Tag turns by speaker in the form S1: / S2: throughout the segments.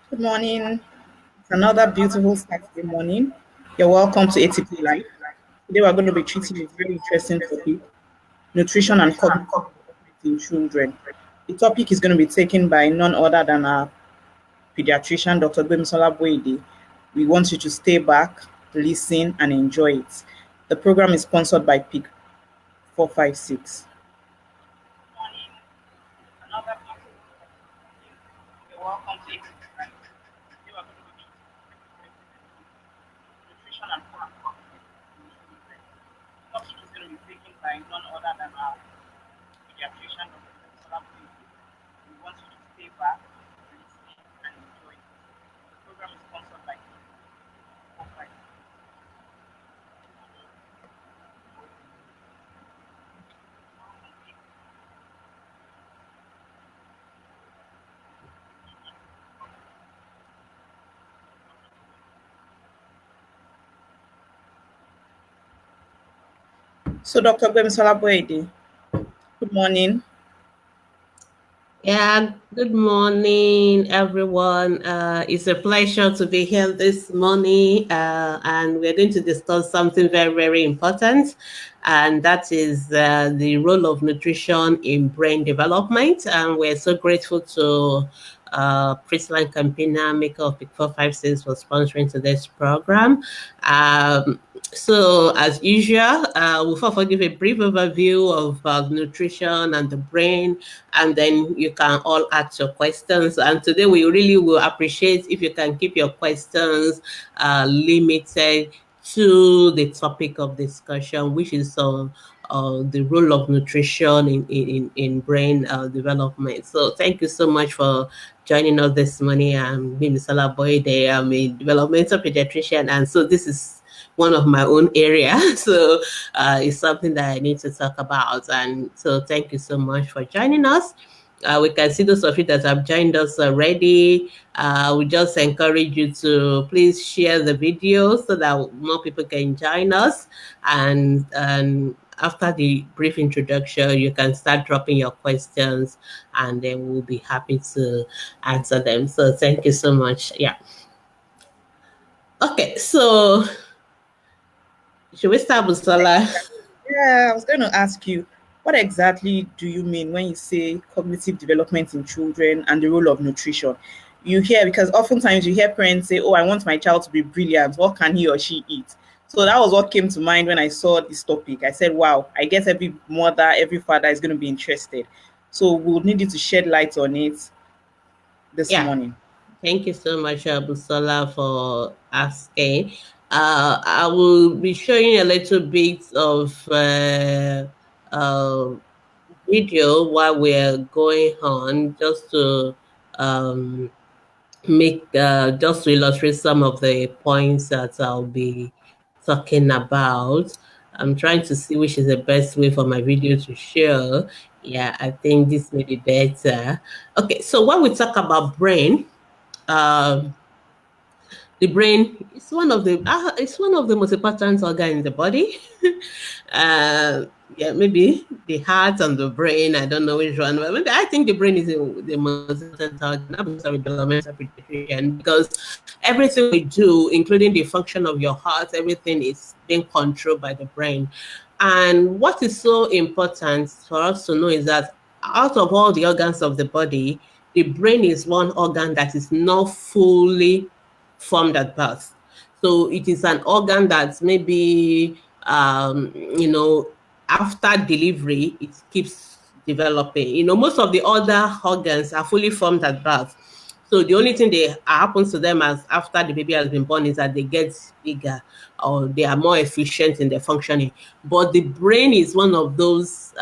S1: Good morning. It's another beautiful Saturday morning. You're welcome to ATP Live. Today we're going to be treating a very interesting topic, nutrition and cognitive development in children. The topic is going to be taken by none other than our pediatrician, Dr. Gbemisola Boyede. We want you to stay back, listen, and enjoy it. The program is sponsored by PIC 456. You're welcome to ATP Live. Today we're going to be nutrition and cognitive development. The topic is going to be taken by none other than our pediatrician, Dr. Gbemisola Boyede. We want you to stay back, listen, and enjoy it. The program is sponsored by PIC 456. So, Dr. Gbemisola Boyede, good morning.
S2: Yeah, good morning, everyone. It's a pleasure to be here this morning, and we're going to discuss something very, very important, and that is the role of nutrition in brain development. And we're so grateful to Prisline Campina, maker of Pick 456, for sponsoring today's program. So, as usual, we'll first give a brief overview of nutrition and the brain, and then you can all ask your questions. And today we really will appreciate if you can keep your questions limited to the topic of discussion, which is the role of nutrition in brain development. So thank you so much for joining us this morning. I'm Bimisala Boyede. I'm a developmental pediatrician, and so this is one of my own area. So it's something that I need to talk about. And so thank you so much for joining us. We can see those of you that have joined us already. We just encourage you to please share the video so that more people can join us. And after the brief introduction, you can start dropping your questions, and then we'll be happy to answer them. So thank you so much. Yeah. Okay, so should we start with Sola?
S1: Yeah, I was going to ask you, what exactly do you mean when you say cognitive development in children and the role of nutrition? You hear, because oftentimes you hear parents say, "Oh, I want my child to be brilliant. What can he or she eat?" So that was what came to mind when I saw this topic. I said, "Wow, I guess every mother, every father is going to be interested." So we'll need you to shed light on it this
S2: Yeah.
S1: morning.
S2: Thank you so much, Busola, for asking. I will be showing a little bit of uh, video while we're going on, just to um, just to illustrate some of the points that I'll be talking about. I'm trying to see which is the best way for my video to show. Yeah, I think this may be better. Okay, so when we talk about brain, um, the brain is one of the most important organ in the body. uh, yeah, maybe the heart and the brain. I don't know which one, but maybe I think the brain is the most important organ. I'm sorry, developmental pediatrician, because everything we do, including the function of your heart, everything is being controlled by the brain. And what is so important for us to know is that out of all the organs of the body, the brain is one organ that is not fully formed at birth. So it is an organ that maybe, after delivery, it keeps developing. Most of the other organs are fully formed at birth. So the only thing that happens to them as after the baby has been born is that they get bigger, or they are more efficient in their functioning. But the brain is one of those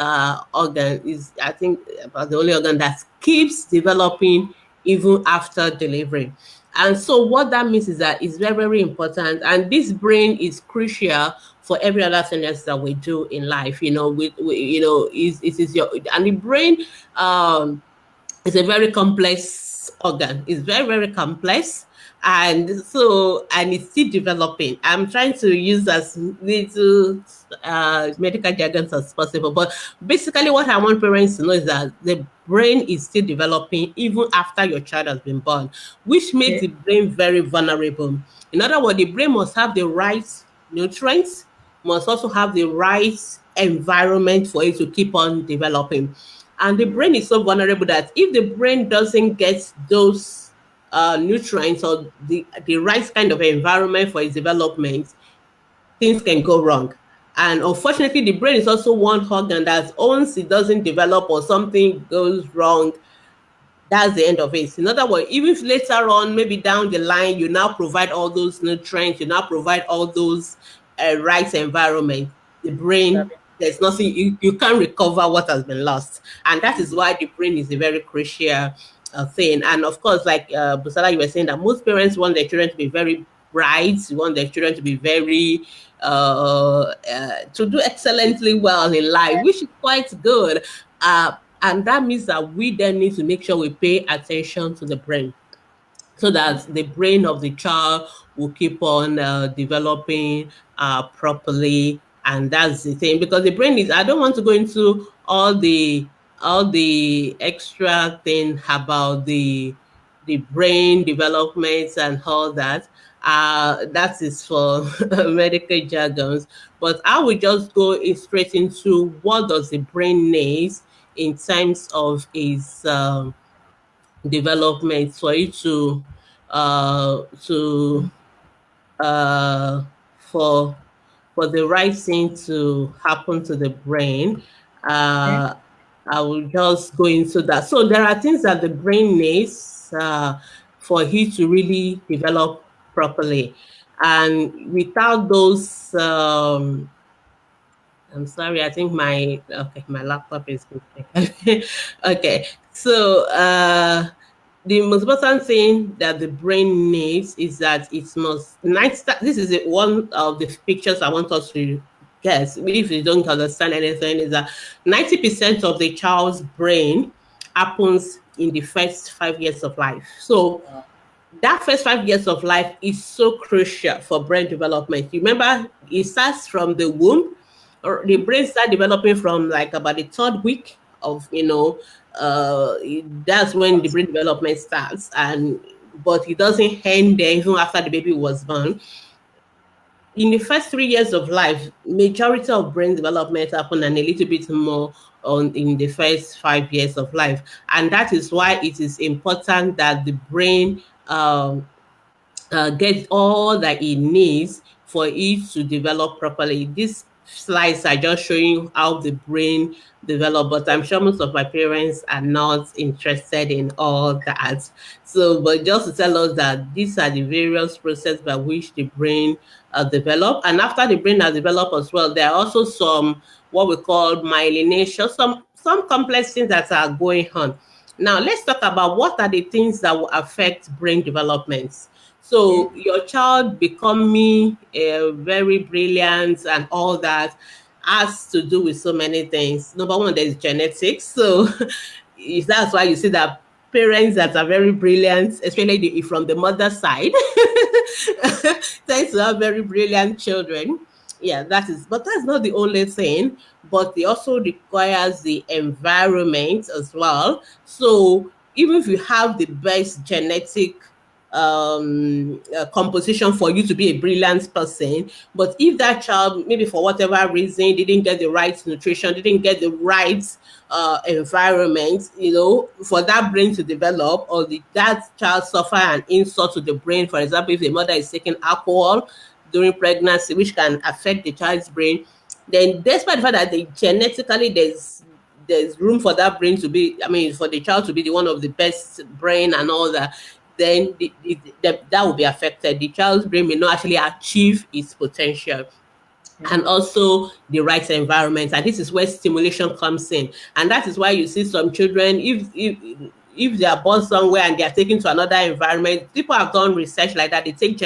S2: organs, is I think about the only organ that keeps developing even after delivery. And so what that means is that it's very, very important. And this brain is crucial for every other thing else that we do in life. It is your, and the brain is a very complex organ. It's very, very complex. And it's still developing. I'm trying to use as little medical jargon as possible, but basically what I want parents to know is that the brain is still developing even after your child has been born, which makes
S1: Okay.
S2: the brain very vulnerable. In other words, the brain must have the right nutrients, must also have the right environment for it to keep on developing. And the brain is so vulnerable that if the brain doesn't get those nutrients or the right kind of environment for its development, things can go wrong. And unfortunately, the brain is also one organ that once it doesn't develop or something goes wrong, that's the end of it. In other words, even if later on, maybe down the line, you now provide all those nutrients, you now provide all those right environment, the brain, there's nothing, you can't recover what has been lost. And that is why the brain is a very crucial thing. And of course, like Busala, you were saying that most parents want their children to be very bright, want their children to be very, to do excellently well in life, which is quite good. And that means that we then need to make sure we pay attention to the brain so that the brain of the child will keep on developing properly. And that's the thing, because the brain is, I don't want to go into all the extra thing about the brain developments and all that. That is for medical jargons. But I will just go straight into what does the brain needs in terms of its development for it to uh, for for the right thing to happen to the brain.
S1: Okay.
S2: Uh, I will just go into that. So there are things that the brain needs for it to really develop properly, and without those, I'm sorry. I think my laptop is good. Okay, so the most important thing that the brain needs is that it must this is one of the pictures I want us to guess. If you don't understand anything, is that 90% of the child's brain happens in the first 5 years of life. So that first 5 years of life is so crucial for brain development. You remember, it starts from the womb, or the brain starts developing from like about the third week of, that's when the brain development starts. And but it doesn't end there even after the baby was born. In the first 3 years of life, majority of brain development happen, and a little bit more on in the first 5 years of life. And that is why it is important that the brain get all that it needs for it to develop properly. These slides are just showing how the brain develop, but I'm sure most of my parents are not interested in all that. So, but just to tell us that these are the various processes by which the brain develop. And after the brain has developed as well, there are also some what we call myelination, some complex things that are going on. Now, let's talk about what are the things that will affect brain development.
S1: Okay.
S2: So your child becoming very brilliant and all that has to do with so many things. Number one, there's genetics. So that's why you see that parents that are very brilliant, especially from the mother side, tend to have very brilliant children. Yeah, but that's not the only thing, but it also requires the environment as well. So even if you have the best genetic composition for you to be a brilliant person, but if that child, maybe for whatever reason, didn't get the right nutrition, didn't get the right environment, for that brain to develop, or that child suffer an insult to the brain. For example, if the mother is taking alcohol during pregnancy, which can affect the child's brain, then despite the fact that genetically there's room for that brain to be, I mean, for the child to be the one of the best brain and all that, then that will be affected. The child's brain may not actually achieve its potential. And also the right environment. And this is where stimulation comes in. And that is why you see some children, if they are born somewhere and they are taken to another environment, people have done research like that. They take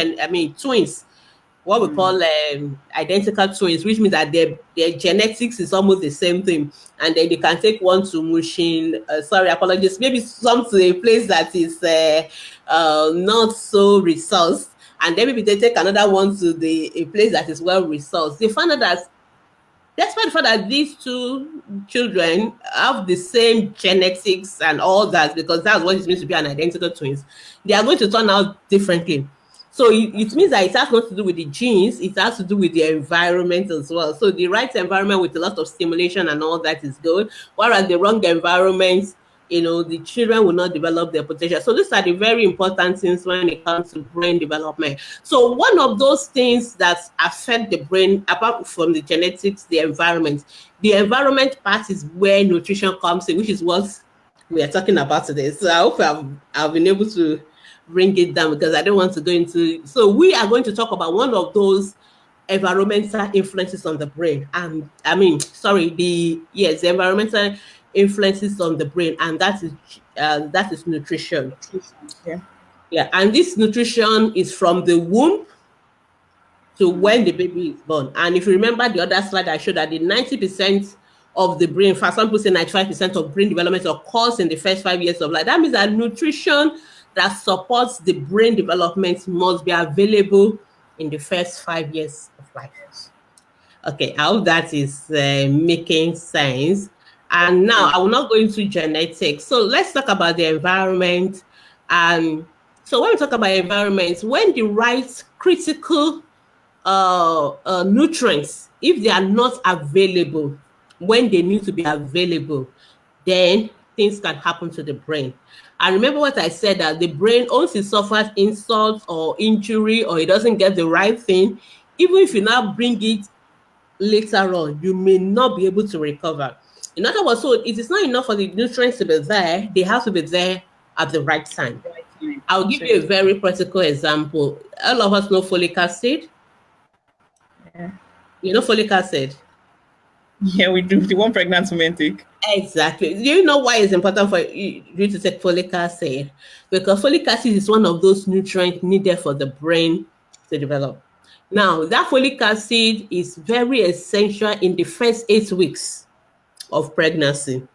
S2: twins. what we call identical twins, which means that their genetics is almost the same thing, and then they can take one to Mushin. Sorry, apologies. Maybe some to a place that is not so resourced, and then maybe they take another one to a place that is well resourced. They find out that despite the fact that these two children have the same genetics and all that, because that's what it means to be an identical twins, they are going to turn out differently. So it means that it has not to do with the genes, it has to do with the environment as well. So the right environment with a lot of stimulation and all that is good, whereas the wrong environment, the children will not develop their potential. So these are the very important things when it comes to brain development. So one of those things that affect the brain, apart from the genetics, the environment part is where nutrition comes in, which is what we are talking about today. So I hope I've been able to bring it down, because I don't want to go into. So we are going to talk about one of those environmental influences on the brain, and the environmental influences on the brain, and that is nutrition. Yeah, and this nutrition is from the womb to when the baby is born. And if you remember the other slide, I showed that the 90% of the brain, for some people say 95% of brain development occurs in the first 5 years of life. That means that nutrition that supports the brain development must be available in the first 5 years of life. Okay, I hope that is making sense. And now I will not go into genetics. So let's talk about the environment. So when we talk about environment, when the right critical nutrients, if they are not available when they need to be available, then things can happen to the brain. And remember what I said, that the brain, once it suffers insult or injury, or it doesn't get the right thing, even if you now bring it later on, you may not be able to recover. In other words, so it is not enough for the nutrients to be there, they have to be there at the right time. I'll give you a very practical example. All of us know folic acid.
S1: Yeah.
S2: You know folic acid?
S1: Yeah, we do. The one pregnant women take.
S2: Exactly. Do you know why it's important for you to take folic acid? Because folic acid is one of those nutrients needed for the brain to develop. Now, that folic acid is very essential in the first 8 weeks of pregnancy.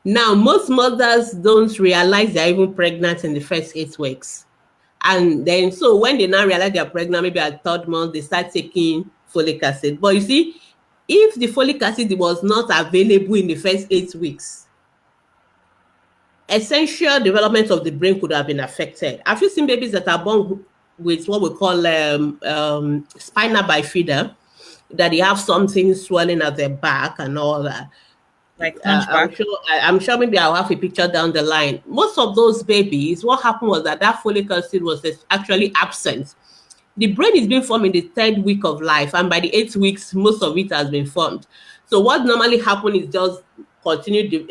S2: Now, most mothers don't realize they're even pregnant in the first 8 weeks. And then, so when they now realize they're pregnant, maybe at 3rd month, they start taking folic acid. But you see, if the folic acid was not available in the first 8 weeks, essential development of the brain could have been affected. Have you seen babies that are born with what we call spina bifida, that they have something swelling at their back and all that?
S1: Like
S2: I'm sure maybe I'll have a picture down the line. Most of those babies, what happened was that folic acid was actually absent. The brain is being formed in the 3rd week of life, and by the 8th weeks, most of it has been formed. So what normally happens is just continued,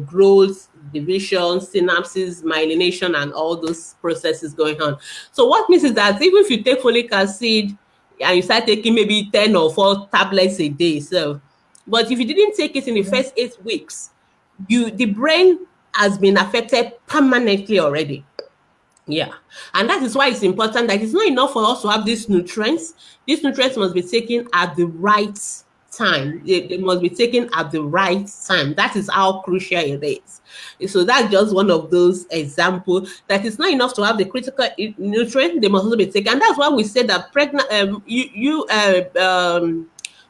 S2: growth, division, synapses, myelination, and all those processes going on. So what means is that even if you take folic acid and you start taking maybe 10 or 4 tablets a day, but if you didn't take it in the first 8 weeks, the brain has been affected permanently already. Yeah, and that is why it's important that it's not enough for us to have these nutrients. These nutrients must be taken at the right time. They must be taken at the right time. That is how crucial it is. So that's just one of those examples that it's not enough to have the critical nutrients. They must also be taken. And that's why we say that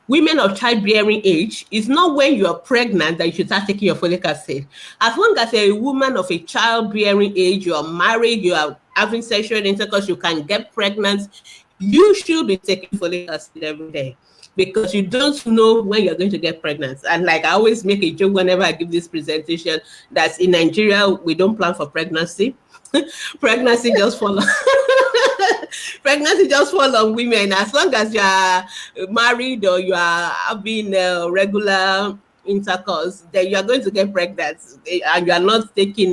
S2: women of childbearing age, is not when you are pregnant that you should start taking your folic acid. As long as a woman of a childbearing age, you are married, you are having sexual intercourse, you can get pregnant, you should be taking folic acid every day, because you don't know when you're going to get pregnant. And like I always make a joke whenever I give this presentation, that in Nigeria, we don't plan for pregnancy. Pregnancy just follows. Pregnancy just falls on women. As long as you are married or you are having regular intercourse, then you are going to get pregnant, and you are not taking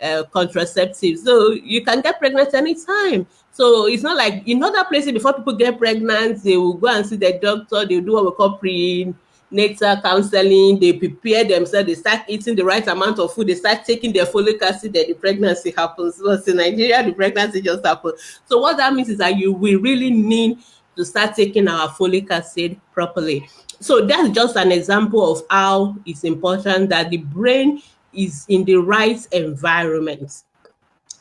S2: contraceptives. So you can get pregnant anytime. So it's not like in other places, before people get pregnant, they will go and see the doctor, they'll do what we call natal counseling, they prepare themselves, they start eating the right amount of food, they start taking their folic acid, then the pregnancy happens. But in Nigeria, the pregnancy just happens. So what that means is that we really need to start taking our folic acid properly. So that's just an example of how it's important that the brain is in the right environment.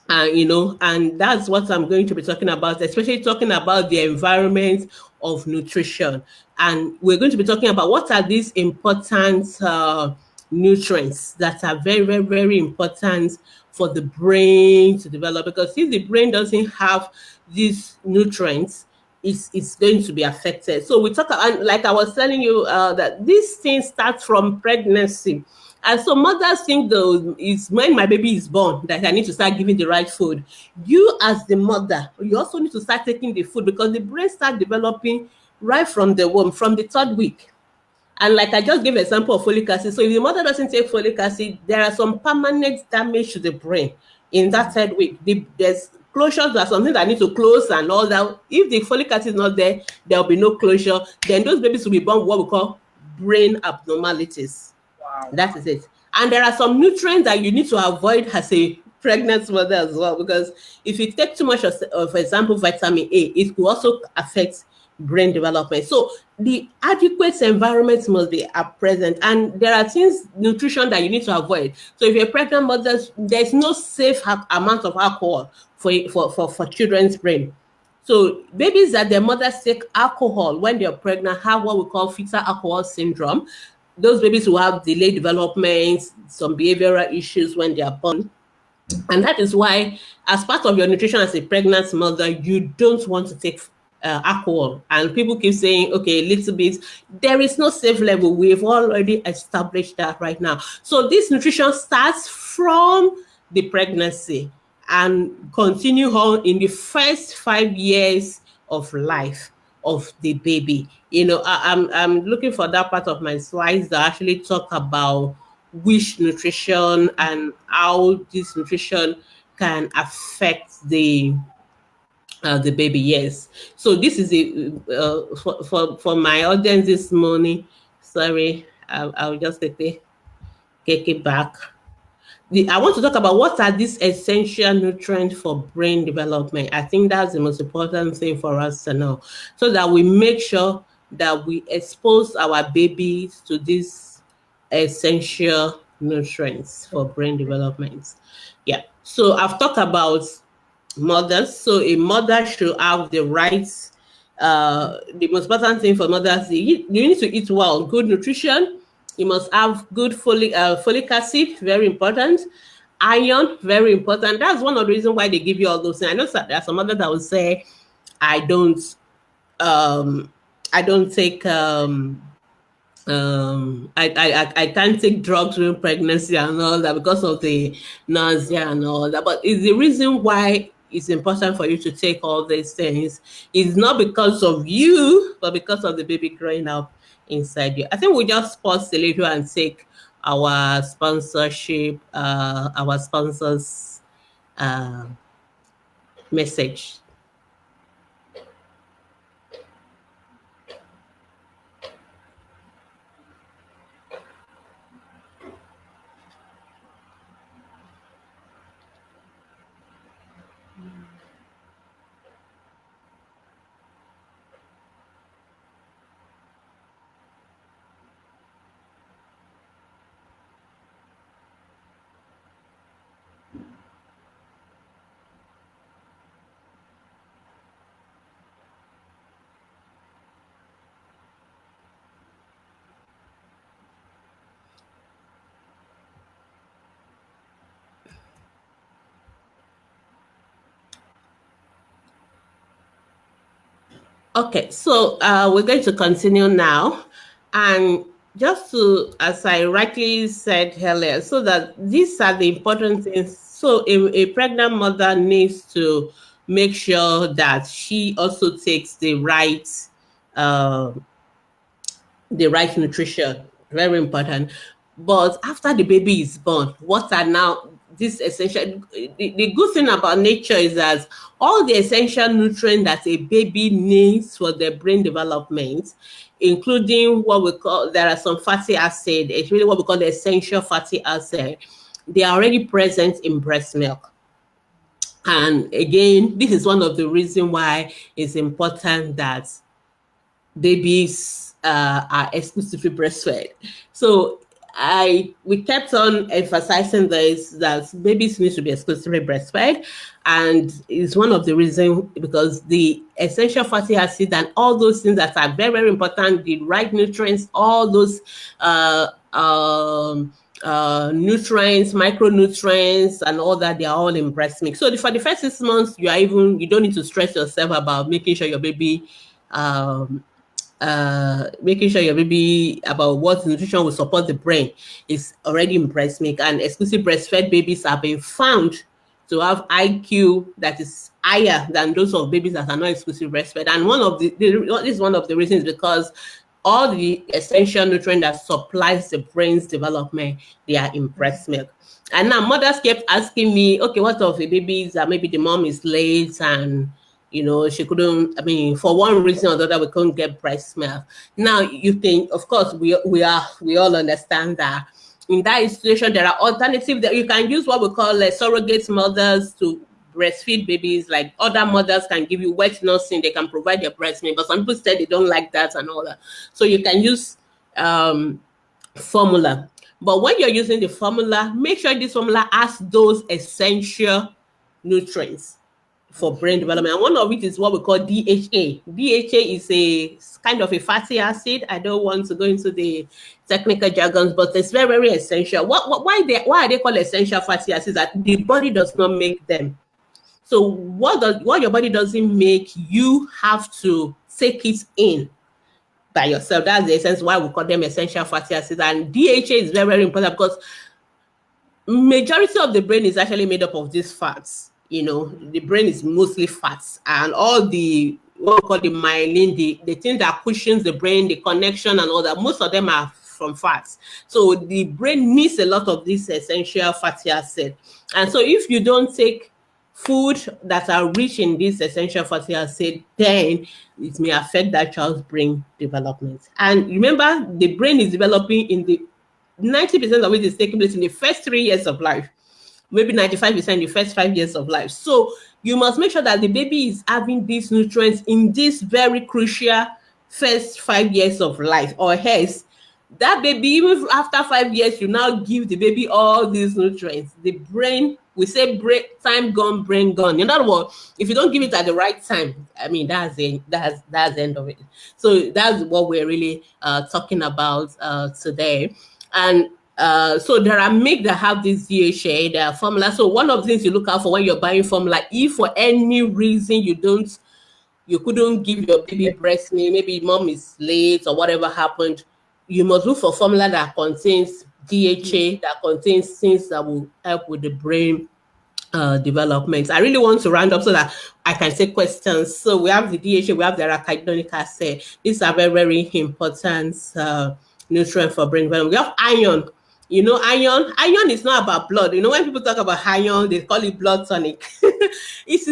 S2: And that's what I'm going to be talking about, especially talking about the environment of nutrition. And we're going to be talking about what are these important nutrients that are very, very, very important for the brain to develop. Because if the brain doesn't have these nutrients, it's going to be affected. So we talk, and like I was telling you, that this thing starts from pregnancy. And so mothers think though is when my baby is born that I need to start giving the right food. You as the mother, you also need to start taking the food because the brain starts developing right from the womb, from the third week. And like I just gave an example of folic acid. So if the mother doesn't take folic acid, there are some permanent damage to the brain in that third week. There's closures that something that need to close and all that. If the folic acid is not there, there will be no closure. Then those babies will be born with what we call brain abnormalities.
S1: Wow.
S2: That is it. And there are some nutrients that you need to avoid as a pregnant mother as well, because if you take too much of, for example, vitamin A, it could also affect brain development. So the adequate environment must be present, and there are things, nutrition that you need to avoid. So if you're a pregnant mother, there's no safe amount of alcohol for children's brain. So babies that their mothers take alcohol when they're pregnant have what we call fetal alcohol syndrome. Those babies who have delayed development, some behavioral issues when they are born. And that is why, as part of your nutrition as a pregnant mother, you don't want to take alcohol. And people keep saying, okay, a little bit. There is no safe level. We've already established that right now. So this nutrition starts from the pregnancy and continue on in the first 5 years of life of the baby. I'm looking for that part of my slides that actually talk about which nutrition and how this nutrition can affect the baby. Yes. So this is for my audience this morning. Sorry, I'll just take it back. I want to talk about what are these essential nutrients for brain development. I think that's the most important thing for us to know, so that we make sure that we expose our babies to these essential nutrients for brain development. Yeah. So I've talked about mothers. So a mother should have the rights. The most important thing for mothers is you need to eat well, good nutrition. You must have good folic acid, very important. Iron, very important. That's one of the reasons why they give you all those things. I know there are some others that will say, I don't take I can't take drugs during pregnancy and all that because of the nausea and all that. But it's the reason why it's important for you to take all these things. It's not because of you, but because of the baby growing up inside you. I think we just pause a little and take our sponsorship, our sponsors message. Okay, so we're going to continue now. And just to, as I rightly said earlier, so that these are the important things. So a pregnant mother needs to make sure that she also takes uh, the right nutrition. Very important. But after the baby is born, what are now this essential. The good thing about nature is that all the essential nutrients that a baby needs for their brain development, including what we call, there are some fatty acid. It's really what we call the essential fatty acid. They are already present in breast milk. And again, this is one of the reasons why it's important that babies are exclusively breastfed. So we kept on emphasizing this, that babies need to be exclusively breastfed, and it's one of the reasons because the essential fatty acid and all those things that are very, very important, the right nutrients, all those nutrients, micronutrients, and all that, they are all in breast milk. So for the first 6 months, you don't need to stress yourself about making sure your baby about what nutrition will support the brain is already in breast milk. And exclusive breastfed babies have been found to have IQ that is higher than those of babies that are not exclusive breastfed. And this is one of the reasons, because all the essential nutrient that supplies the brain's development, they are in breast milk. And now mothers kept asking me, okay, what of the babies that maybe the mom is late and she couldn't, for one reason or the other, we couldn't get breast milk. Now you think, of course, we all understand that in that situation, there are alternatives that you can use, what we call surrogate mothers to breastfeed babies. Like other mothers can give you wet nursing, they can provide your breast milk, but some people said they don't like that and all that. So you can use formula. But when you're using the formula, make sure this formula has those essential nutrients for brain development. And one of it is what we call DHA. DHA is a kind of a fatty acid. I don't want to go into the technical jargons, but it's very, very essential. Why are they called essential fatty acids? That the body does not make them. So what your body doesn't make, you have to take it in by yourself. That's the essence why we call them essential fatty acids. And DHA is very, very important because majority of the brain is actually made up of these fats. The brain is mostly fats, and all the what we call the myelin, the thing that cushions the brain, the connection and all that, most of them are from fats. So the brain needs a lot of this essential fatty acid. And so if you don't take food that are rich in this essential fatty acid, then it may affect that child's brain development. And remember, the brain is developing in the 90% of it is taking place in the first 3 years of life. Maybe 95% in the first 5 years of life. So you must make sure that the baby is having these nutrients in this very crucial first 5 years of life, or else that baby, even after 5 years, you now give the baby all these nutrients. The brain, we say time gone, brain gone. In other words, if you don't give it at the right time, that's the end of it. So that's what we're really talking about today. And so there are milk that have this DHA, there are formula. So one of the things you look out for when you're buying formula, if for any reason you couldn't give your baby breast milk, maybe mom is late or whatever happened, you must look for formula that contains DHA, that contains things that will help with the brain development. I really want to round up so that I can take questions. So we have the DHA, we have the arachidonic acid. These are very, very important nutrient for brain development. We have iron. Iron is not about blood. When people talk about iron, they call it blood tonic. It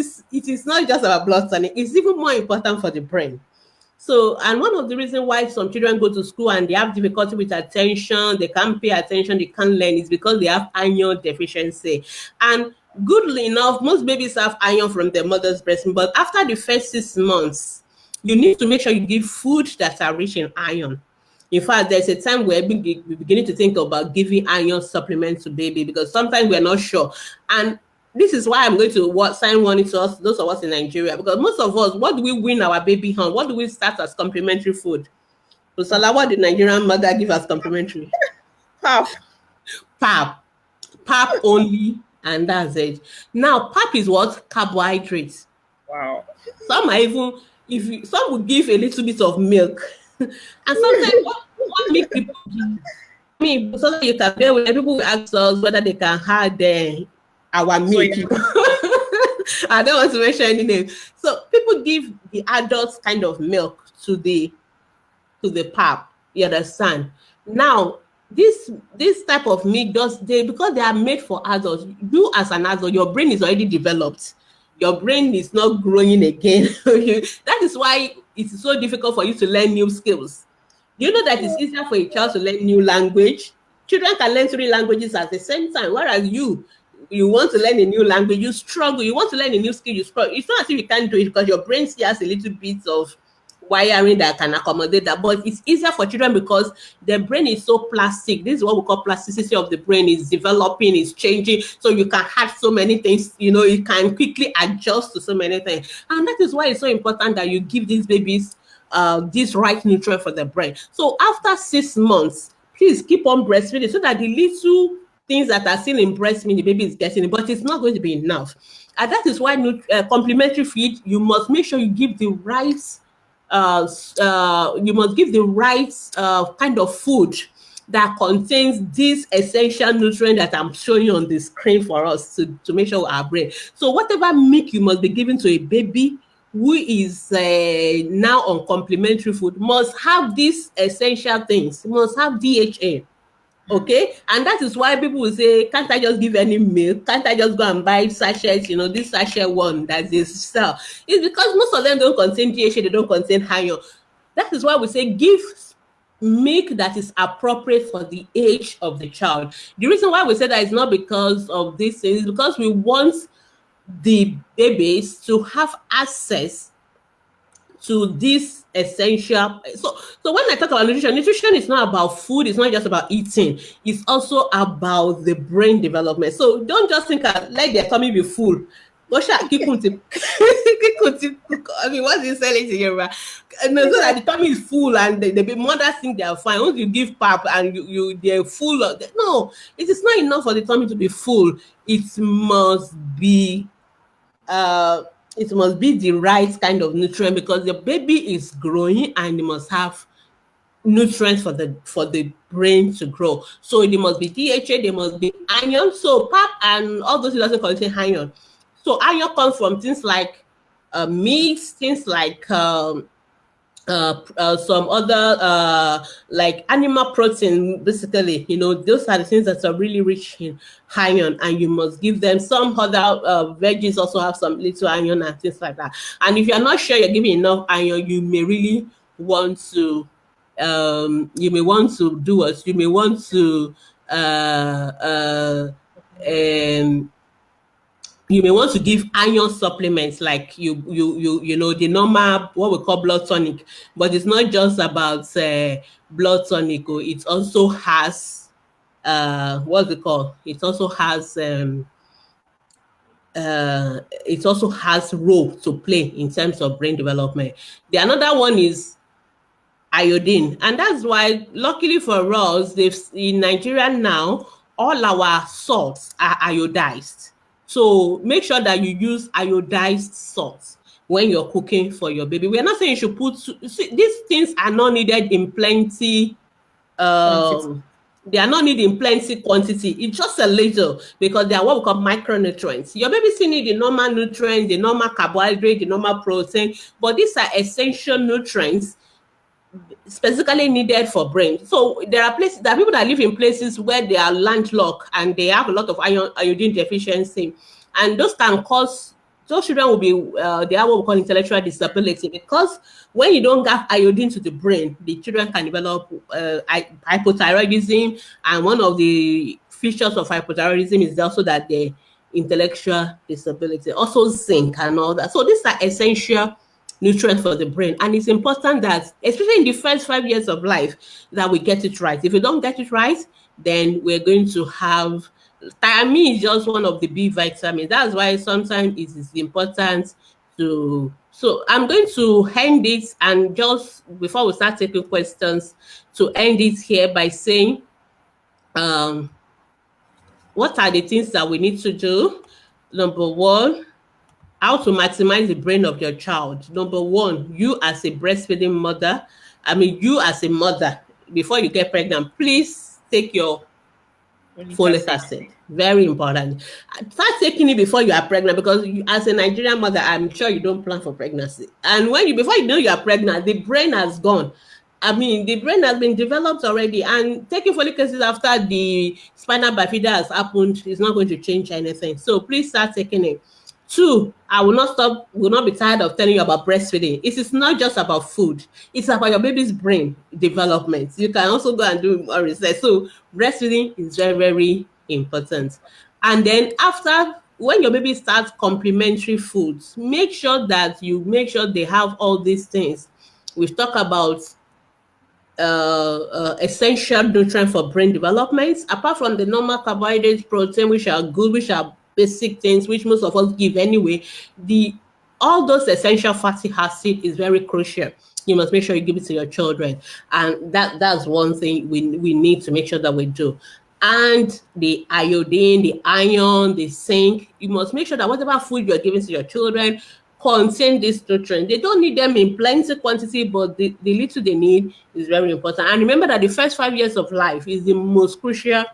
S2: is not just about blood tonic. It's even more important for the brain. So, and one of the reasons why some children go to school and they have difficulty with attention, they can't pay attention, they can't learn, is because they have iron deficiency. And goodly enough, most babies have iron from their mother's breast, but after the first 6 months, you need to make sure you give food that are rich in iron. In fact, there's a time where we're beginning to think about giving iron supplements to baby, because sometimes we're not sure. And this is why I'm going to sign one to us, those of us in Nigeria, because most of us, what do we win our baby on? What do we start as complimentary food? So, Salah, what did Nigerian mother give as complimentary? Pap only, and that's it. Now, pap is what? Carbohydrates.
S1: Wow.
S2: Some are even, some will give a little bit of milk. And sometimes what make people give? So that you can bear with, people will ask us whether they can have our milk. So, yeah. I don't want to mention any name. So people give the adults kind of milk to the pap. You understand? Now, this type of meat because they are made for adults. You as an adult, your brain is already developed. Your brain is not growing again. That is why it's so difficult for you to learn new skills. Do you know that it's easier for a child to learn new language? Children can learn 3 languages at the same time, whereas you want to learn a new language, you struggle. You want to learn a new skill, you struggle. It's not as if you can't do it because your brain still has a little bit of wiring that can accommodate that, but it's easier for children because their brain is so plastic. This is what we call plasticity of the brain. Is developing, is changing, so you can have so many things, you can quickly adjust to so many things. And that is why it's so important that you give these babies this right nutrient for the brain. So after 6 months, please keep on breastfeeding so that the little things that are still in breast milk the baby is getting it, but it's not going to be enough. And that is why complementary feed, you must make sure you give the right kind of food that contains this essential nutrient that I'm showing you on the screen for us to make sure our brain. So whatever milk you must be giving to a baby who is now on complementary food must have these essential things. It must have DHA. Okay, and that is why people will say, can't I just give any milk? Can't I just go and buy sachets, this sachet one that they sell? It's because most of them don't contain DHA, they don't contain iron. That is why we say give milk that is appropriate for the age of the child. The reason why we say that is not because of this thing, it's because we want the babies to have access to this essential. So when I talk about nutrition is not about food. It's not just about eating. It's also about the brain development. So don't just think like their tummy be full. I mean, what's he selling to you? No, so that the tummy is full and the mothers think they are fine. Once you give pap and they're full of no, it is not enough for the tummy to be full. It must be the right kind of nutrient because the baby is growing and it must have nutrients for the brain to grow. So there must be DHA, there must be iron. So pap and all those doesn't contain iron. So iron comes from things like meats, things like some other like animal protein, basically, those are the things that are really rich in iron, and you must give them. Some other veggies also have some little iron and things like that. And if you're not sure you're giving enough iron, you may really want to do what you may want to you may want to give iron supplements like the normal what we call blood tonic, but it's not just about blood tonic. It also has what's it called? It also has role to play in terms of brain development. The another one is iodine, and that's why luckily for us, in Nigeria now, all our salts are iodized. So make sure that you use iodized salt when you're cooking for your baby. We're not saying you should these things are not needed in plenty. They are not needed in plenty quantity. It's just a little because they are what we call micronutrients. Your baby still need the normal nutrients, the normal carbohydrate, the normal protein, but these are essential nutrients specifically needed for brain. So there are people that live in places where they are landlocked and they have a lot of iodine deficiency, and those can cause those children will be they have what we call intellectual disability, because when you don't get iodine to the brain, the children can develop hypothyroidism, and one of the features of hypothyroidism is also that the intellectual disability, also zinc and all that. So these are essential nutrient for the brain, and it's important that, especially in the first 5 years of life, that we get it right. If we don't get it right, then we're going to have thiamine is just one of the B vitamins. That's why sometimes it is important to. So I'm going to end it, and just before we start taking questions, to end it here by saying, what are the things that we need to do? Number one, how to maximize the brain of your child. Number one, you as a breastfeeding mother, you as a mother, before you get pregnant, please take your folic acid. Very important. Start taking it before you are pregnant, because as a Nigerian mother, I'm sure you don't plan for pregnancy. And before you know you are pregnant, the brain has gone. I mean, the brain has been developed already, and taking folic acid after the spinal bifida has happened is not going to change anything. So please start taking it. Two, I will not stop, will not be tired of telling you about breastfeeding. It is not just about food, it's about your baby's brain development. You can also go and do more research. So breastfeeding is very, very important. And then after, when your baby starts complementary foods, make sure that you make sure they have all these things. We've talked about essential nutrient for brain development. Apart from the normal carbohydrates, protein, which are good, which are basic things, which most of us give anyway, the all those essential fatty acid is very crucial. You must make sure you give it to your children, and that's one thing we need to make sure that we do. And the iodine, the iron, the zinc, you must make sure that whatever food you're giving to your children contain these nutrients. They don't need them in plenty quantity, but the little they need is very important. And remember that the first 5 years of life is the most crucial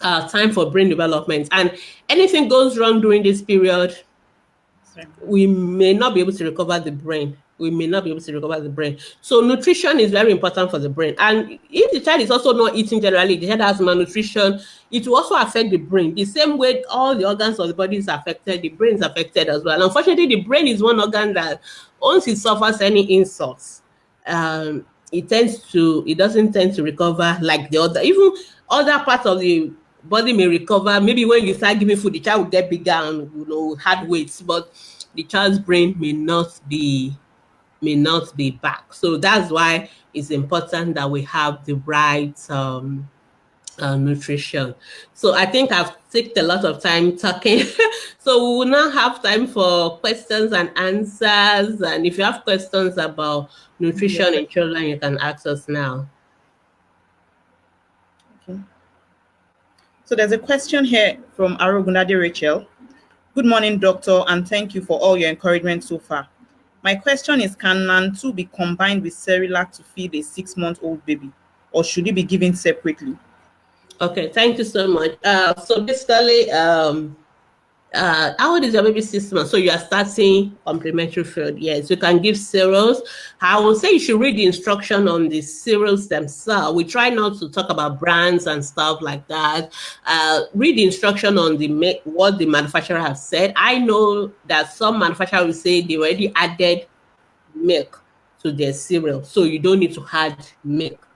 S2: time for brain development. And anything goes wrong during this period, we may not be able to recover the brain. We may not be able to recover the brain. So nutrition is very important for the brain. And if the child is also not eating generally, the child has malnutrition, it will also affect the brain. The same way all the organs of the body is affected, the brain is affected as well. Unfortunately, the brain is one organ that once it suffers any insults, it doesn't tend to recover like the other. Even other parts of the body may recover. Maybe when you start giving food, the child will get bigger and hard weights, but the child's brain may not be back. So that's why it's important that we have the right nutrition. So I think I've taken a lot of time talking. So we will now have time for questions and answers. And if you have questions about nutrition in children, you can ask us now.
S1: Okay. So there's a question here from Arogunade Rachel. Good morning, doctor, and thank you for all your encouragement so far. My question is, can NAN2 be combined with Cerelac to feed a 6-month-old baby, or should it be given separately?
S2: Okay, thank you so much. So basically, how old is your baby? 6 months. So you are starting complementary food. Yes, you can give cereals. I will say you should read the instruction on the cereals themselves. We try not to talk about brands and stuff like that. Read the instruction on what the manufacturer has said. I know that some manufacturers will say they already added milk to their cereal, so you don't need to add milk.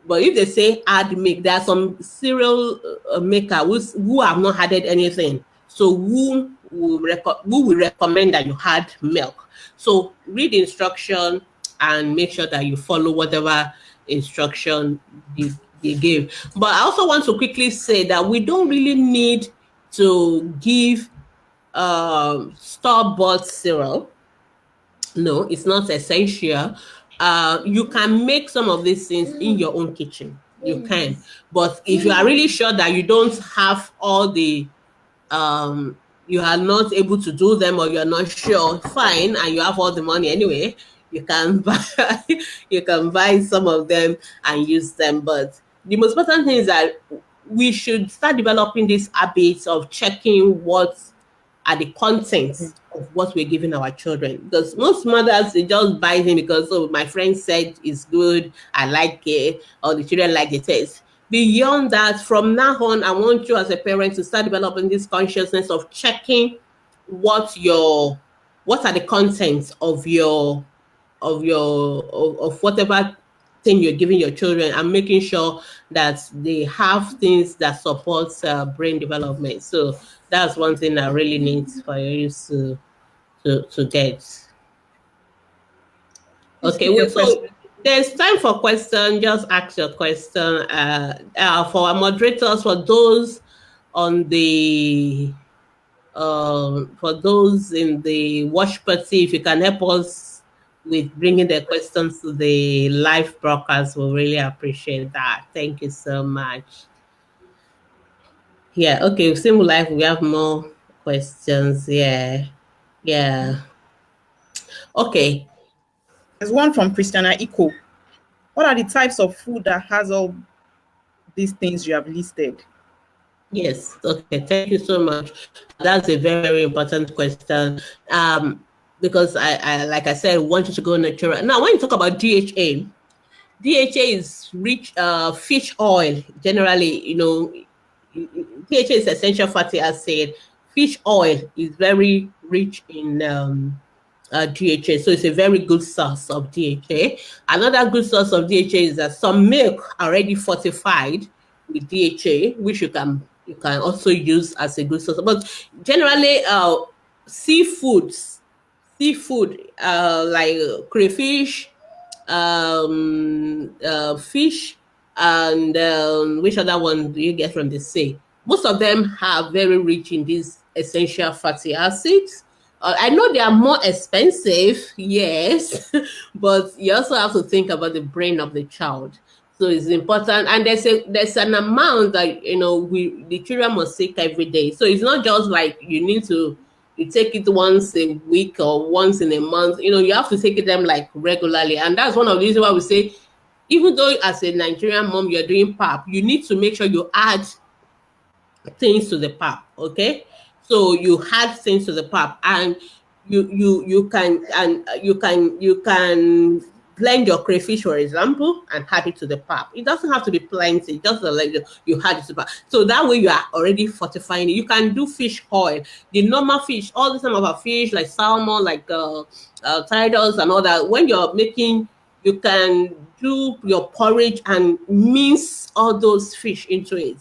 S2: But if they say add milk, there are some cereal makers who have not added anything. So who will recommend that you add milk? So read the instruction and make sure that you follow whatever instruction they give. But I also want to quickly say that we don't really need to give store-bought cereal. No, it's not essential. You can make some of these things in your own kitchen. You can. But if you are really sure that you don't have all the you are not able to do them, or you're not sure, fine, and you have all the money anyway, you can buy some of them and use them. But the most important thing is that we should start developing this habit of checking what are the contents of what we're giving our children. Because most mothers, they just buy them because, oh, my friend said it's good, I like it, or the children like the taste. Beyond that, from now on, I want you as a parent to start developing this consciousness of checking what are the contents of whatever thing you're giving your children, and making sure that they have things that supports brain development. So that's one thing I really need for you to get. Okay, so there's time for question. Just ask your question. For our moderators, for those on the for those in the watch party, if you can help us with bringing the questions to the live broadcast, we'll really appreciate that. Thank you so much. Yeah, okay, same live, we have more questions. Yeah. Okay.
S1: There's one from Christiana Iko. What are the types of food that has all these things you have listed?
S2: Yes, okay, thank you so much. That's a very, very important question. Because I like I said, want you to go natural. Now, when you talk about DHA, DHA is rich fish oil. Generally, DHA is essential fatty acid. Fish oil is very rich in DHA, so it's a very good source of DHA. Another good source of DHA is that some milk are already fortified with DHA, which you can also use as a good source. But generally, seafood like crayfish, fish, and which other one do you get from the sea? Most of them are very rich in these essential fatty acids. I know they are more expensive, yes, but you also have to think about the brain of the child. So it's important, and there's an amount that the children must take every day. So it's not just like you take it once a week or once in a month. You have to take them like regularly, and that's one of the reasons why we say, even though as a Nigerian mom you're doing pap, you need to make sure you add things to the pap. Okay, so you add things to the pap, and you can blend your crayfish, for example, and add it to the pap. It doesn't have to be plenty, just like you add it to the pap. So that way you are already fortifying it. You can do fish oil, the normal fish, all the time of our fish like salmon, like titles and all that. When you're making, you can do your porridge and mince all those fish into it.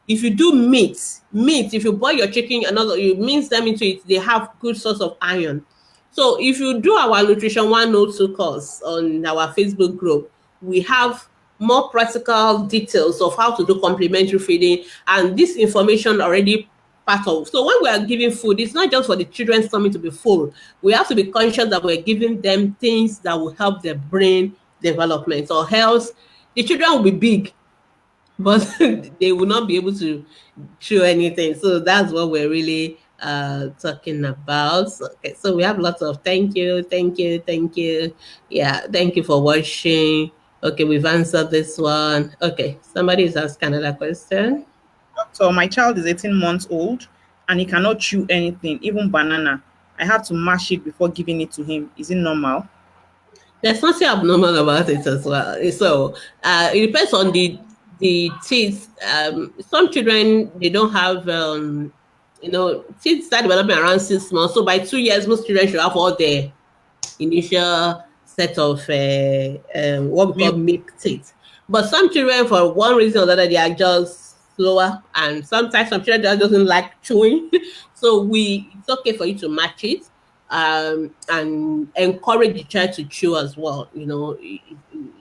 S2: If you do meat, if you boil your chicken, another you mince them into it, they have good source of iron. So if you do our Nutrition 102 course on our Facebook group, we have more practical details of how to do complementary feeding, and this information already part of. So when we are giving food, it's not just for the children's stomach to be full. We have to be conscious that we're giving them things that will help their brain development or health. The children will be big, but they will not be able to chew anything. So that's what we're really talking about. Okay, so we have lots of thank you. Yeah, thank you for watching. Okay, we've answered this one. Okay, somebody is asking another question.
S1: So my child is 18 months old and he cannot chew anything, even banana. I have to mash it before giving it to him. Is it normal?
S2: There's nothing abnormal about it as well. So it depends on the teeth. Some children, they don't have teeth start developing around 6 months. So by 2 years, most children should have all their initial set of what we call
S1: Milk.
S2: milk teeth. But some children, for one reason or another, they are just slower, and sometimes some children just doesn't like chewing. So it's okay for you to match it, and encourage the child to chew as well.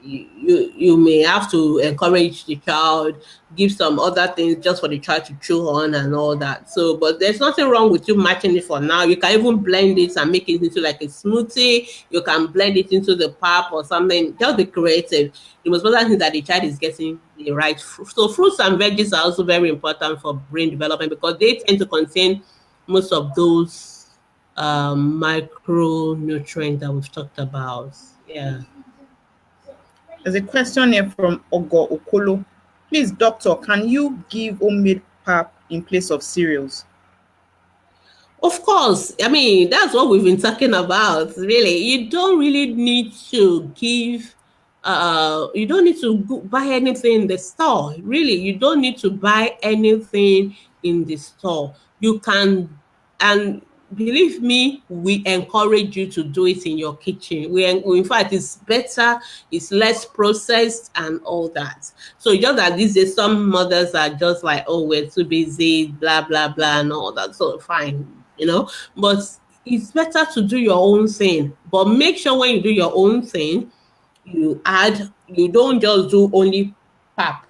S2: You may have to encourage the child, give some other things just for the child to chew on and all that. So, but there's nothing wrong with you matching it for now. You can even blend it and make it into like a smoothie. You can blend it into the pap or something. Just be creative. The most important thing is that the child is getting the right fruit. So fruits and veggies are also very important for brain development because they tend to contain most of those micronutrients that we've talked about. Yeah.
S1: There's a question here from Ogo Okolo. Please, doctor, can you give homemade pap in place of cereals?
S2: Of course, I mean, that's what we've been talking about. Really, you don't really need to give, you don't need to buy anything in the store. Really, you don't need to buy anything in the store. You can, and believe me, we encourage you to do it in your kitchen. In fact, it's better, it's less processed and all that. So just that these days, some mothers are just like, oh, we're too busy, blah, blah, blah, and all that. So fine. But it's better to do your own thing. But make sure when you do your own thing, you don't just do only pap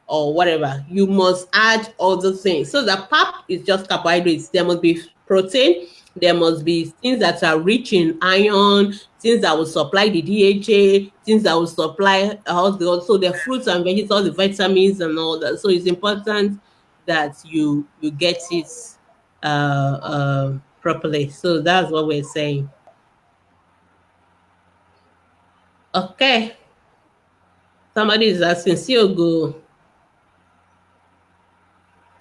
S2: or whatever. You must add other things. So the pap is just carbohydrates. There must be protein. There must be things that are rich in iron, things that will supply the DHA, things that will supply also the fruits and veggies, all the vitamins and all that. So it's important that you get it properly. So that's what we're saying. Okay. Somebody is asking, Siogo.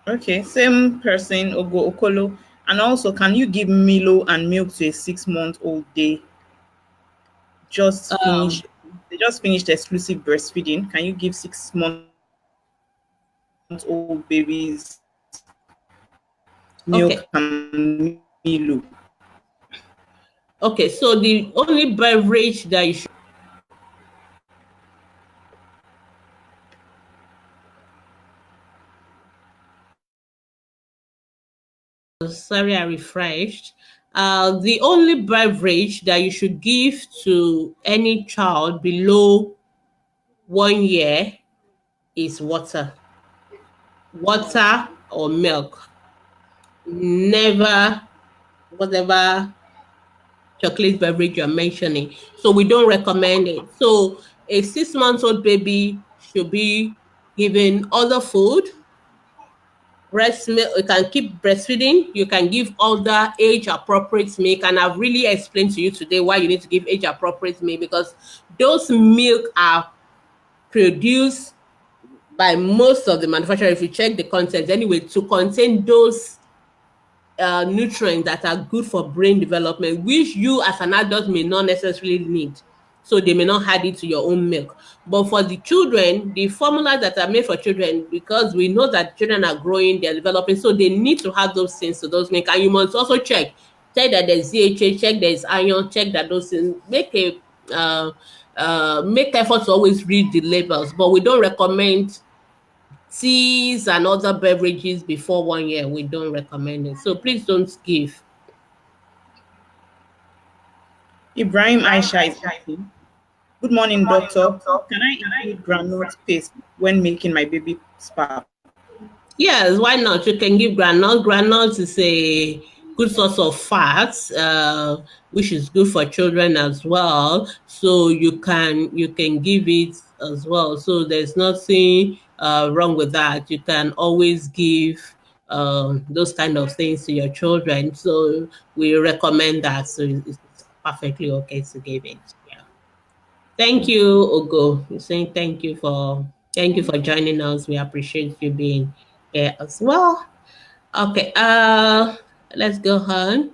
S1: Okay, same person, Ogo Okolo. And also, can you give Milo and milk to a 6-month-old day? Just
S2: Um,
S1: finish. They just finished exclusive breastfeeding. Can you give 6 months old babies milk
S2: Okay.
S1: and Milo?
S2: Okay, so the only beverage that you should sorry, I refreshed. The only beverage that you should give to any child below 1 year is water. Water or milk. Never whatever chocolate beverage you're mentioning. So we don't recommend it. So a 6 months old baby should be given other food, breast milk. You can keep breastfeeding. You can give other age appropriate milk. And I've really explained to you today why you need to give age appropriate milk, because those milk are produced by most of the manufacturers, if you check the content anyway, to contain those nutrients that are good for brain development, which you as an adult may not necessarily need. So they may not add it to your own milk. But for the children, the formula that are made for children, because we know that children are growing, they're developing, so they need to have those things to those milk. And you must also check that there's DHA, check there's iron, check that those things. Make effort to always read the labels. But we don't recommend teas and other beverages before 1 year. We don't recommend it. So please don't give.
S1: Ibrahim Aisha is asking, good morning, doctor. Can I include groundnut paste when making my baby pap?
S2: Yes, why not? You can give granule. Granule is a good source of fats, which is good for children as well. So you can give it as well. So there's nothing wrong with that. You can always give those kind of things to your children. So we recommend that. So it's perfectly okay to give it. Yeah. Thank you, Ogo. You're saying thank you for joining us. We appreciate you being here as well. Okay, let's go on.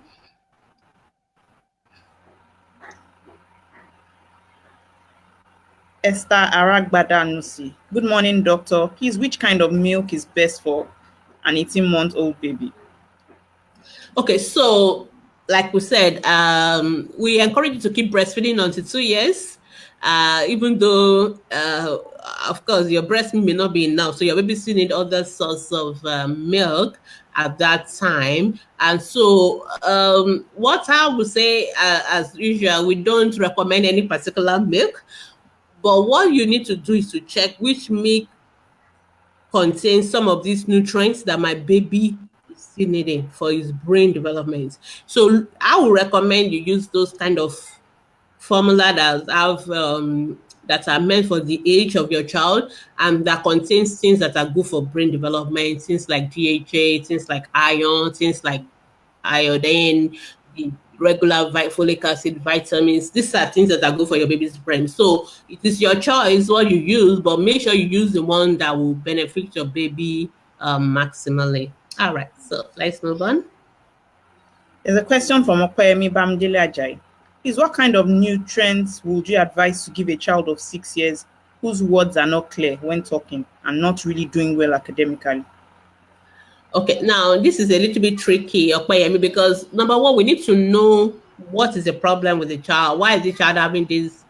S1: Esther Aragbada Nusi. Good morning, doctor. Please, which kind of milk is best for an 18-month-old baby?
S2: Okay, so like we said, we encourage you to keep breastfeeding until 2 years. Even though, of course, your breast milk may not be enough, so your baby still need other sorts of milk at that time. And so, what I would say, as usual, we don't recommend any particular milk. But what you need to do is to check which milk contains some of these nutrients that my baby is still needing for his brain development. So I would recommend you use those kind of formula that are meant for the age of your child and that contains things that are good for brain development, things like DHA, things like iron, things like iodine, the regular folic acid, vitamins. These are things that are good for your baby's brain. So it is your choice what you use, but make sure you use the one that will benefit your baby maximally. All right, so let's move on.
S1: There's a question from Okoyemi Bamdele Ajay. Please, what kind of nutrients would you advise to give a child of 6 years whose words are not clear when talking and not really doing well academically?
S2: Okay, now this is a little bit tricky, Okpeyemi, because number one, we need to know what is the problem with the child. Why is the child having these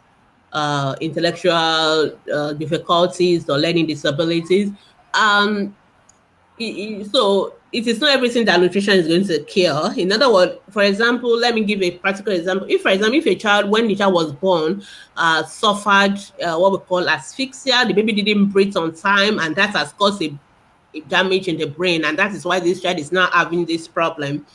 S2: intellectual difficulties or learning disabilities? So it is not everything that nutrition is going to cure. In other words, for example, let me give a practical example. If, for example, if a child, when the child was born, suffered what we call asphyxia, the baby didn't breathe on time, and that has caused a damage in the brain, and that is why this child is now having this problem.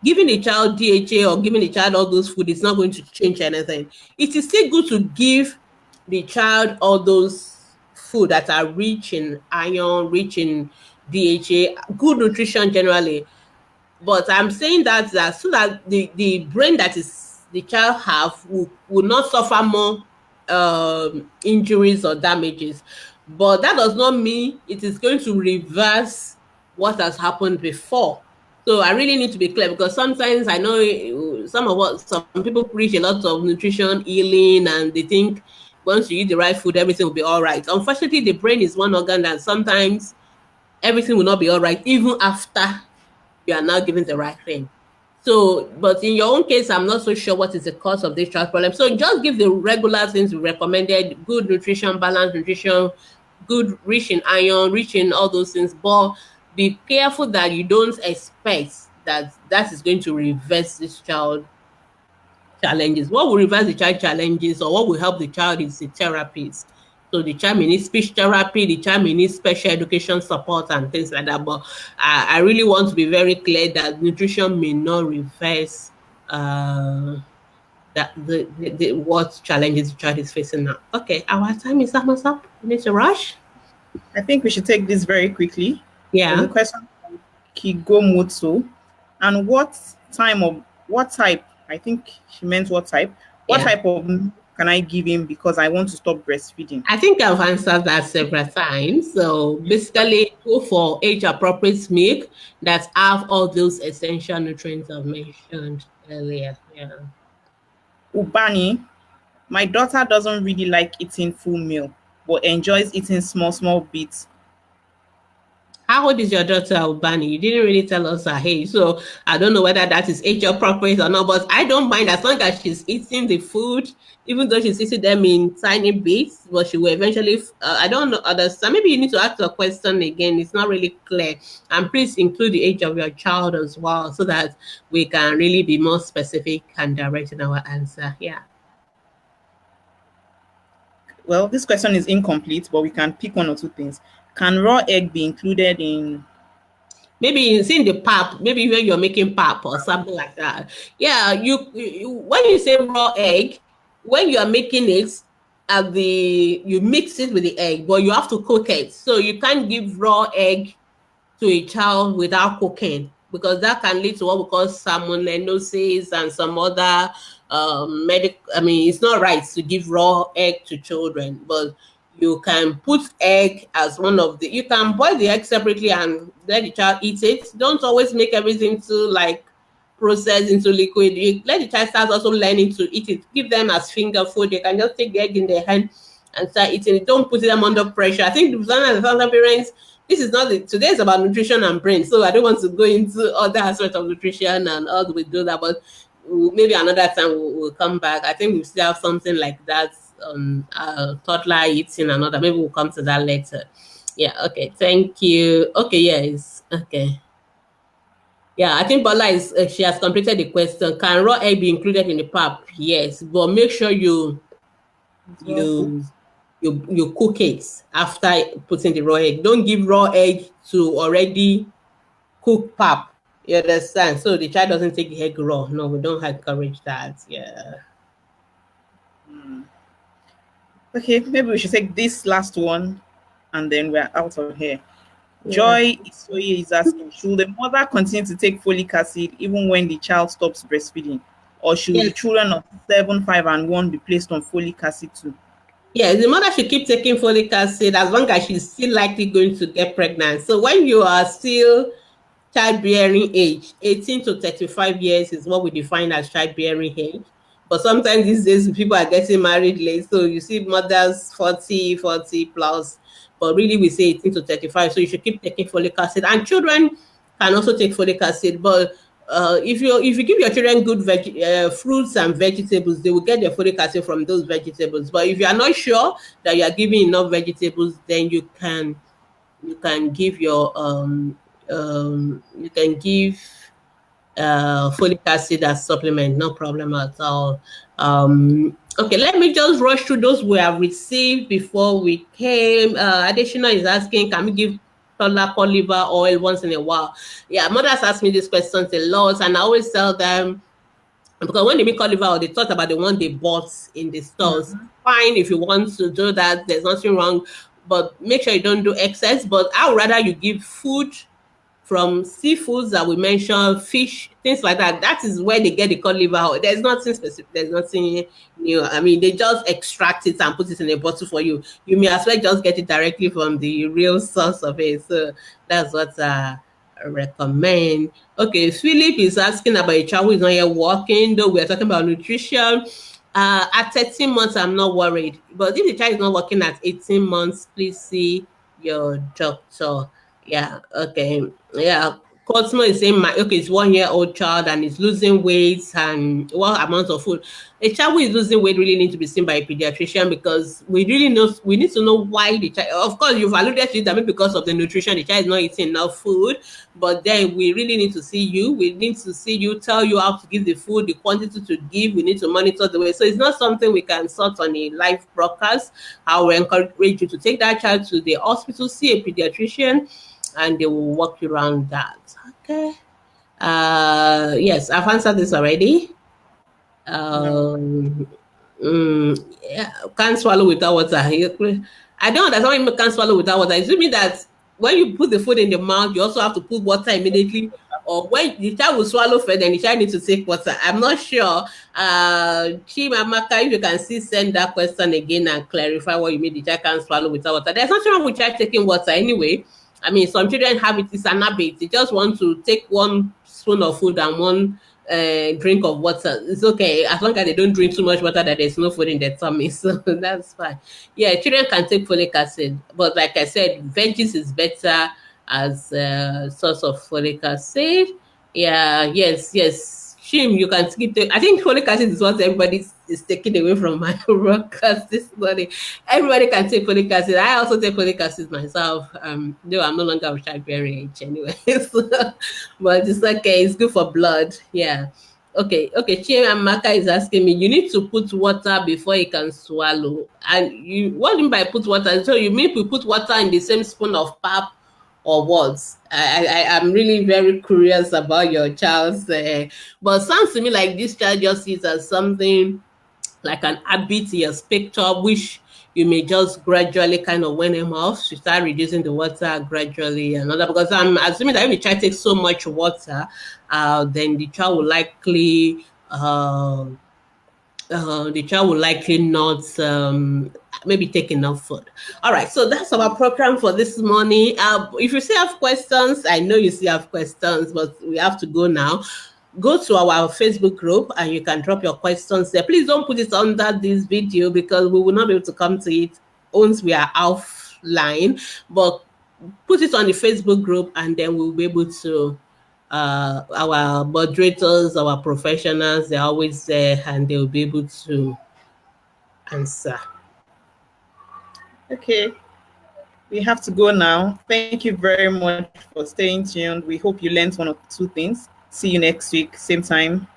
S2: Giving a child DHA or giving a child all those food is not going to change anything. It is still good to give the child all those food that are rich in iron, rich in DHA, good nutrition generally. But I'm saying that so that the brain that is the child have will not suffer more injuries or damages. But that does not mean it is going to reverse what has happened before. So I really need to be clear, because sometimes I know some people preach a lot of nutrition healing and they think, once you eat the right food, everything will be all right. Unfortunately, the brain is one organ that sometimes everything will not be all right, even after you are now given the right thing. So, but in your own case, I'm not so sure what is the cause of this child problem. So just give the regular things we recommended: good nutrition, balanced nutrition, good, rich in iron, rich in all those things. But be careful that you don't expect that that is going to reverse this child challenges. What will reverse the child challenges or what will help the child is the therapies. So the child may need speech therapy, the child may need special education support and things like that. But I really want to be very clear that nutrition may not reverse that the what challenges the child is facing now. Okay, our time is almost up. We need to rush.
S1: I think we should take this very quickly. There's a
S2: Yeah.
S1: question from Kigomotso. And what type? I think she meant what type. What
S2: Yeah.
S1: type of milk can I give him because I want to stop breastfeeding?
S2: I think I've answered that several times. So basically, go for age-appropriate milk that have all those essential nutrients I've mentioned earlier. Yeah.
S1: Ubani, my daughter doesn't really like eating full meal, but enjoys eating small bits.
S2: How old is your daughter, Ubani? You didn't really tell us her age, so I don't know whether that is age appropriate or not. But I don't mind as long as she's eating the food, even though she's eating them in tiny bits. But she will eventually. I don't know understand. Maybe you need to ask the question again. It's not really clear. And please include the age of your child as well, so that we can really be more specific and direct in our answer. Yeah.
S1: Well, this question is incomplete, but we can pick one or two things. Can raw egg be included in?
S2: Maybe it's in the pap, maybe when you're making pap or something like that. Yeah, when you say raw egg, when you are making it, at the you mix it with the egg, but you have to cook it. So you can't give raw egg to a child without cooking because that can lead to what we call salmonellosis and some other I mean, it's not right to give raw egg to children, but you can put egg as one of the. You can boil the egg separately and let the child eat it. Don't always make everything to like process into liquid. You let the child start also learning to eat it. Give them as finger food. You can just take the egg in their hand and start eating it. Don't put them under pressure. I think some parents, this is not today is about nutrition and brain, so I don't want to go into other aspects of nutrition and all we do that, but maybe another time we'll come back. I think we still have something like that on toddler eating another. Maybe we'll come to that later. Yeah. Okay. Thank you. Okay. Yes. Okay. Yeah, I think Bola is she has completed the question. Can raw egg be included in the pap? Yes, but make sure
S1: Well
S2: you
S1: cooked.
S2: you cook it after putting the raw egg. Don't give raw egg to already cooked pap. You understand? So the child doesn't take the egg raw. No, we don't encourage that. Yeah.
S1: Okay, maybe we should take this last one and then we're out of here.
S2: Yeah.
S1: Joy Isoye is asking, should the mother continue to take folic acid even when the child stops breastfeeding? Or should the
S2: Yes.
S1: children of 7, 5, and 1 be placed on folic acid too?
S2: Yeah, the mother should keep taking folic acid as long as she's still likely going to get pregnant. So when you are still childbearing age, 18 to 35 years is what we define as childbearing age. But sometimes these days people are getting married late. So you see mothers 40 plus. But really we say 18 to 35. So you should keep taking folic acid. And children can also take folic acid. But if you give your children good fruits and vegetables, they will get their folic acid from those vegetables. But if you are not sure that you are giving enough vegetables, then you can give your you can give folic acid as supplement, no problem at all. Okay, let me just rush through those we have received before we came. Additional is asking, can we give toddler cod liver oil once in a while? Yeah, mothers ask me these questions a lot, and I always tell them, because when they make cod liver oil, they talk about the one they bought in the stores. Fine, if you want to do that, there's nothing wrong, but make sure you don't do excess. But I would rather you give food from seafoods that we mentioned, fish, things like that. That is where they get the cod liver oil. There's nothing specific. There's nothing new. I mean, they just extract it and put it in a bottle for you. You may as well just get it directly from the real source of it. So that's what I recommend. Okay, Philip is asking about a child who is not yet walking, though we're talking about nutrition. At 13 months, I'm not worried. But if the child is not working at 18 months, please see your doctor. Yeah, okay. Yeah. Cosmo is saying, okay, it's 1 year old child and is losing weight and what amount of food. A child who is losing weight really needs to be seen by a pediatrician because we need to know why the child, of course, you've alluded to it, I mean, because of the nutrition, the child is not eating enough food, but then we really need to see you. We need to see you, tell you how to give the food, the quantity to give. We need to monitor the way. So it's not something we can sort on a live broadcast. I will encourage you to take that child to the hospital, see a pediatrician, and they will walk you around that. Okay. Yes, I've answered this already.
S1: No.
S2: Yeah, can't swallow without water. I don't understand why you can't swallow without water. It mean that when you put the food in the mouth, you also have to put water immediately. Or when the child will swallow first, then the child needs to take water. I'm not sure. Chimamaka, if you can see, send that question again and clarify what you mean the child can't swallow without water. There's nothing wrong with child taking water anyway. I mean, some children have it, it's an habit. They just want to take one spoon of food and one drink of water. It's okay as long as they don't drink too much water that there's no food in their tummy. So that's fine. Yeah, children can take folic acid, but like I said, veggies is better as a source of folic acid. Yeah, yes. Shim, you can keep I think folic acid is what everybody is taking away from my broadcast this morning. Everybody can take folic acid. I also take folic acid myself. Though I'm no longer of childbearing age anyway. So, but it's okay. It's good for blood. Yeah. Okay. Chiamaka is asking me, you need to put water before you can swallow. And you, what do you mean by put water? So you mean we put water in the same spoon of pap or what? I'm really very curious about your child's. But sounds to me like this child just sees as something like an habit he has picked up, which you may just gradually kind of wane him off to start reducing the water gradually and all that. Because I'm assuming that if the child takes so much water, then the child will likely not maybe take enough food. All right, so that's our program for this morning. If you still have questions, I know you still have questions, but we have to go now. Go to our Facebook group and you can drop your questions there. Please don't put it under this video because we will not be able to come to it once we are offline. But put it on the Facebook group and then we'll be able to our moderators, our professionals, they're always there and they'll be able to answer.
S1: Okay. We have to go now. Thank you very much for staying tuned. We hope you learned one or two things. See you next week, same time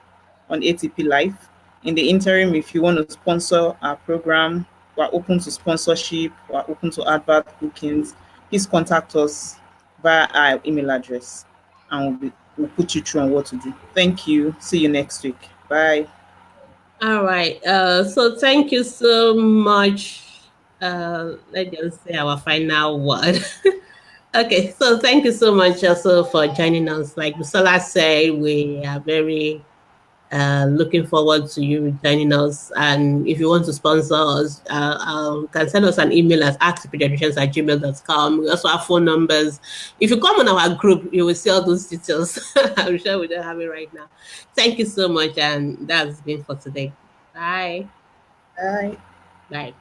S1: on ATP Live. In the interim, if you want to sponsor our program, we're open to sponsorship, we're open to advert bookings. Please contact us via our email address and we'll put you through on what to do. Thank you. See you next week. Bye.
S2: All right. So thank you so much. Let's just say our final word. Okay, so thank you so much also for joining us. Like Busola said, we are very looking forward to you joining us. And if you want to sponsor us, can send us an email at askthepediatricians@gmail.com. We also have phone numbers. If you come on our group, you will see all those details. I'm sure we don't have it right now. Thank you so much. And that's been for today. Bye.
S1: Bye.
S2: Bye.